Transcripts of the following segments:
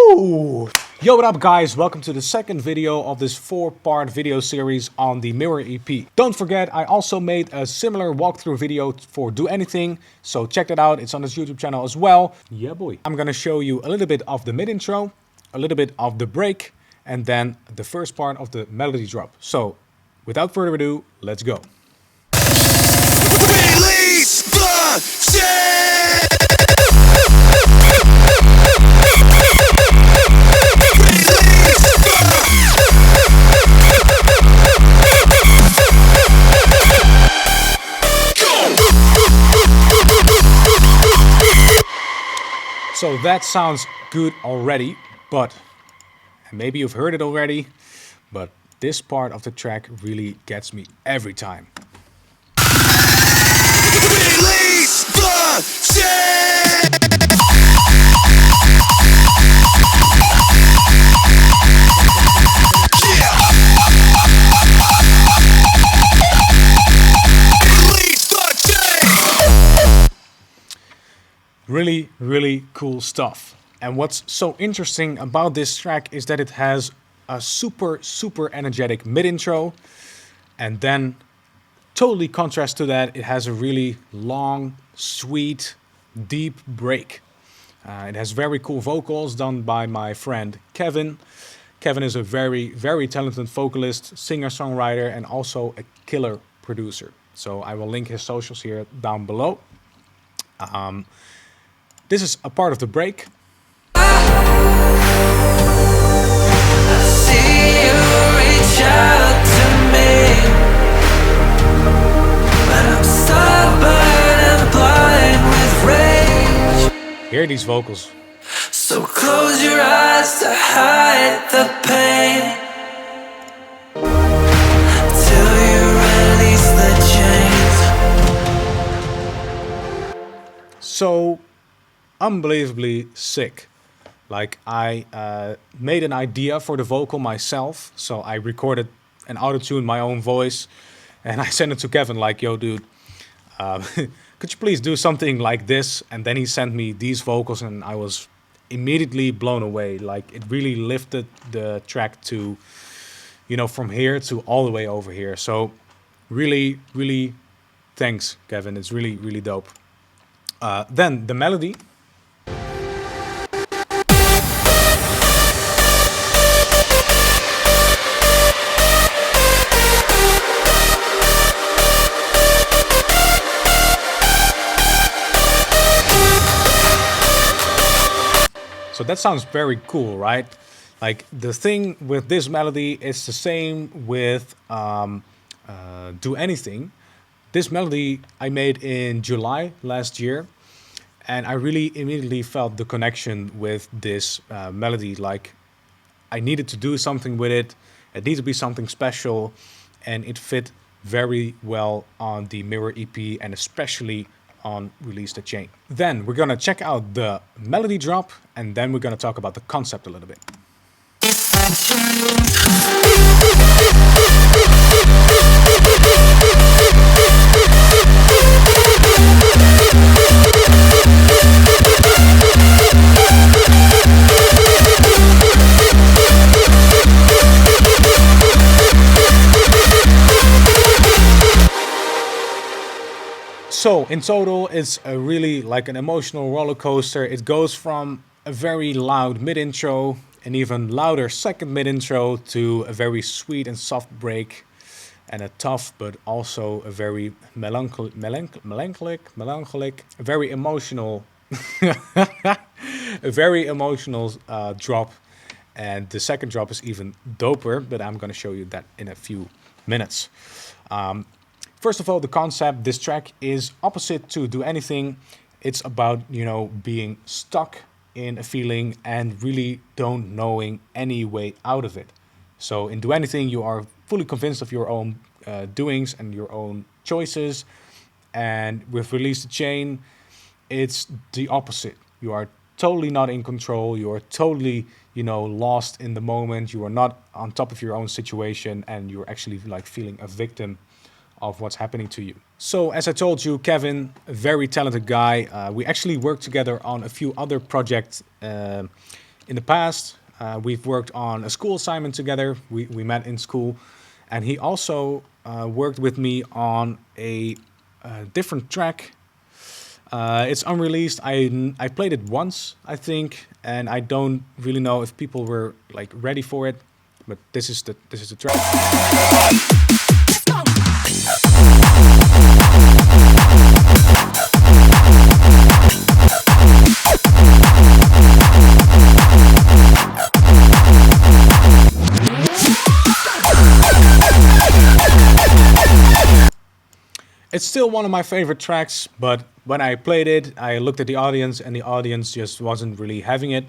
Woo! Yo, what up guys? Welcome to the second video of this 4-part video series on the Mirror EP. Don't forget, I also made a similar walkthrough video for Do Anything, so check that out. It's on this YouTube channel as well. Yeah boy. I'm gonna show you a little bit of the mid-intro, a little bit of the break, and then the first part of the melody drop. So, without further ado, let's go. Release the shit! So that sounds good already, but maybe you've heard it already, but this part of the track really gets me every time. Release the shit! Yeah! Release the shit! Really cool stuff. And what's so interesting about this track is that it has a super energetic mid-intro, and then totally contrast to that, it has a really long, sweet, deep break. It has very cool vocals done by my friend Kevin. Kevin is a very talented vocalist, singer-songwriter, and also a killer producer. So I will link his socials here down below. This is a part of the break. See you reach out to me, but I'm stubborn and blind with rage. Hear these vocals. So close your eyes to hide the pain, till you release the chains. So unbelievably sick. Like, I made an idea for the vocal myself, so I recorded and auto-tuned my own voice, and I sent it to Kevin like, yo dude, could you please do something like this? And then he sent me these vocals and I was immediately blown away. Like, it really lifted the track to, you know, from here to all the way over here. So really thanks, Kevin. It's really dope. Then the melody. So that sounds very cool, right? Like, the thing with this melody is the same with Do Anything. This melody I made in July last year, and I really immediately felt the connection with this melody. Like, I needed to do something with it. It needed to be something special, and it fit very well on the Mirror EP and especially on Release the Chain. Then we're gonna check out the melody drop, and then we're gonna talk about the concept a little bit. So in total, it's a really like an emotional roller coaster. It goes from a very loud mid-intro, an even louder second mid-intro, to a very sweet and soft break, and a tough but also a very melancholic, a very emotional, a very emotional drop. And the second drop is even doper, but I'm gonna show you that in a few minutes. First of all, the concept, this track is opposite to Do Anything. It's about, you know, being stuck in a feeling and really don't knowing any way out of it. So in Do Anything, you are fully convinced of your own doings and your own choices. And with Release the Chain, it's the opposite. You are totally not in control. You are totally, you know, lost in the moment. You are not on top of your own situation, and you're actually like feeling a victim of what's happening to you. So as I told you, Kevin, a very talented guy. We actually worked together on a few other projects In the past, we've worked on a school assignment together. We met in school, and he also worked with me on a different track. It's unreleased. I played it once, I think, and I don't really know if people were like ready for it. But this is the track. It's still one of my favorite tracks, but when I played it, I looked at the audience, and the audience just wasn't really having it.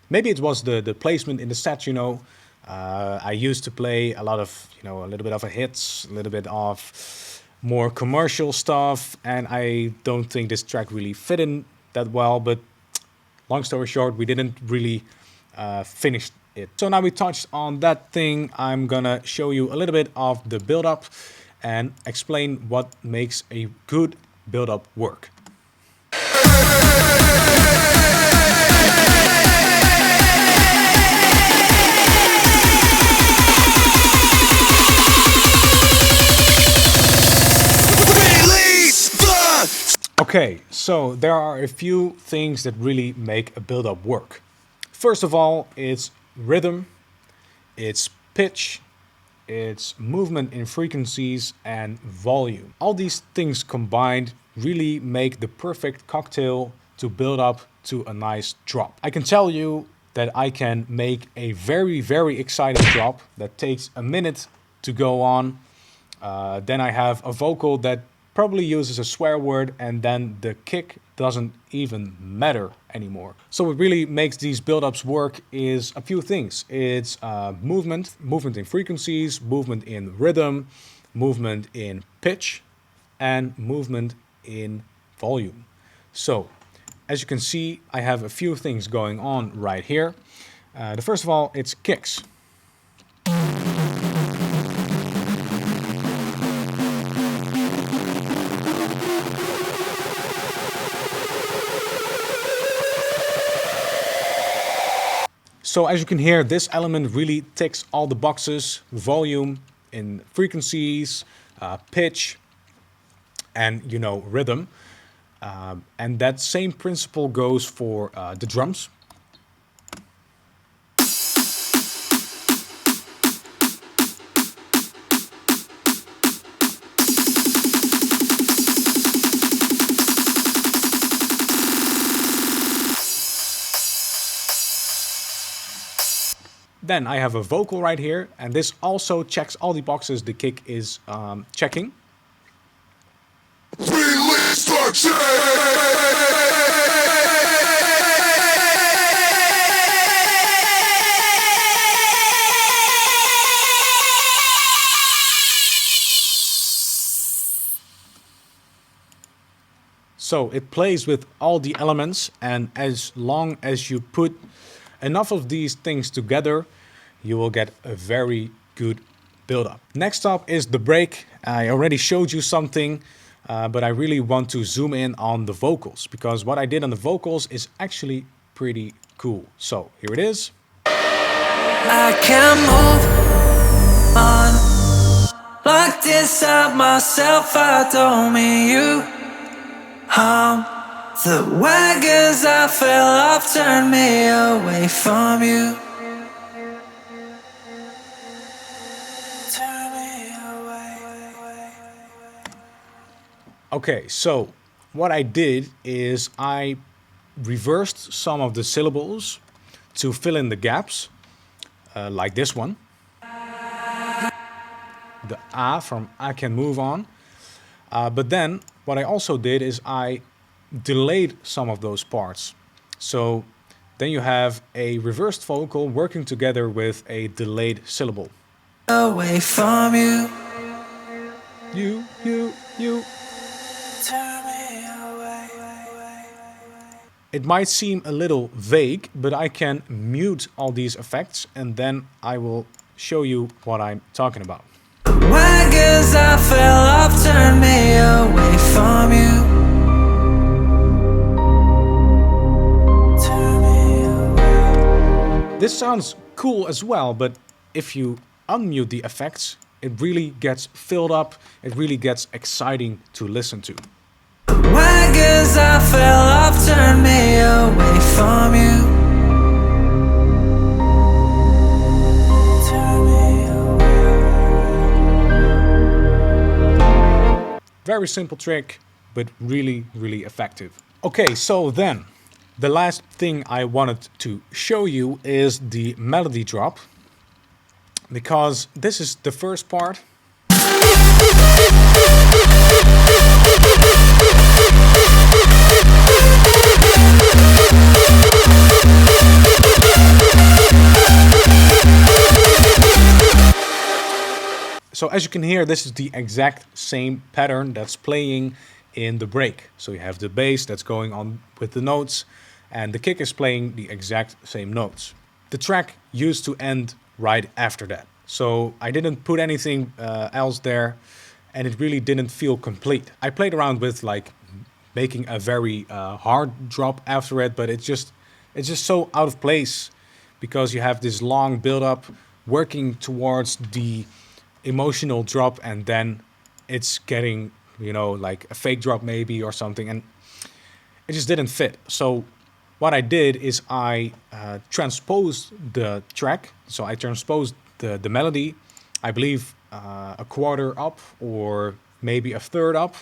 Maybe it was the placement in the set, you know. I used to play a lot of, you know, a little bit of a hits, a little bit of more commercial stuff, and I don't think this track really fit in that well. But long story short, we didn't really finish it. So now we touched on that thing. I'm gonna show you a little bit of the build-up and explain what makes a good build-up work. Okay, so there are a few things that really make a build-up work. First of all, it's rhythm, it's pitch, it's movement in frequencies, and volume. All these things combined really make the perfect cocktail to build up to a nice drop. I can tell you that I can make a very, very exciting drop that takes a minute to go on. Then I have a vocal that probably uses a swear word, and then the kick doesn't even matter anymore. So what really makes these build-ups work is a few things. It's movement in frequencies, movement in rhythm, movement in pitch, and movement in volume. So as you can see, I have a few things going on right here. The first of all, it's kicks. So as you can hear, this element really ticks all the boxes: volume in frequencies, pitch, and, you know, rhythm. And that same principle goes for the drums. Then I have a vocal right here, and this also checks all the boxes the kick is checking. Release the chain. So it plays with all the elements, and as long as you put enough of these things together, you will get a very good build-up. Next up is the break. I already showed you something, but I really want to zoom in on the vocals, because what I did on the vocals is actually pretty cool. So here it is. I can't move on. Locked inside myself, I don't mean you. The wagons I fell off turned me away from you. Turn me away. Okay, so what I did is I reversed some of the syllables to fill in the gaps, like this one. The A from I Can Move On. But then what I also did is I delayed some of those parts. So then you have a reversed vocal working together with a delayed syllable. Away from you. You. Turn me away. It might seem a little vague, but I can mute all these effects, and then I will show you what I'm talking about. Wagons I fell off turned me away from you. Turn me away. This sounds cool as well, but if you unmute the effects, it really gets filled up, it really gets exciting to listen to. Wagons I fell off turned me away from you. Very simple trick, but really, really effective. Okay, so then, the last thing I wanted to show you is the melody drop, because this is the first part. So as you can hear, this is the exact same pattern that's playing in the break. So you have the bass that's going on with the notes, and the kick is playing the exact same notes. The track used to end right after that. So I didn't put anything else there, and it really didn't feel complete. I played around with like making a very hard drop after it, but it's just so out of place, because you have this long build up working towards the emotional drop, and then it's getting, you know, like a fake drop maybe or something, and it just didn't fit. So what I did is I transposed the track. So I transposed the melody, I believe a quarter up or maybe a third up.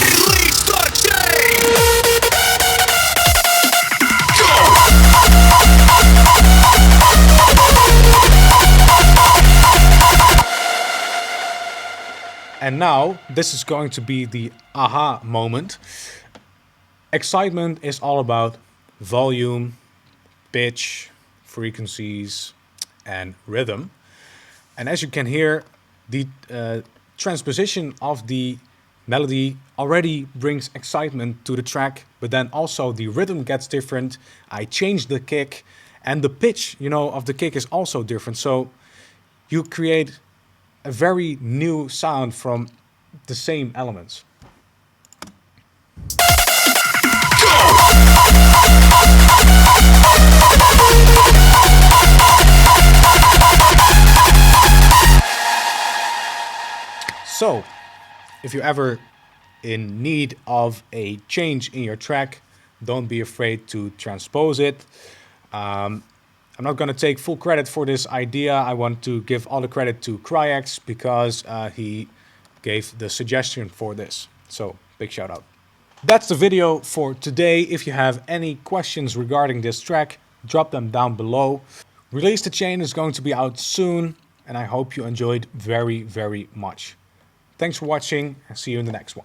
Release the chain. And now this is going to be the aha moment. Excitement is all about volume, pitch, frequencies, and rhythm. And as you can hear, the transposition of the melody already brings excitement to the track, but then also the rhythm gets different. I changed the kick, and the pitch, you know, of the kick is also different. So you create a very new sound from the same elements. So, if you're ever in need of a change in your track, don't be afraid to transpose it. I'm not going to take full credit for this idea. I want to give all the credit to Cryax, because he gave the suggestion for this. So, big shout out. That's the video for today. If you have any questions regarding this track, drop them down below. Release the Chain is going to be out soon, and I hope you enjoyed very, very much. Thanks for watching, and see you in the next one.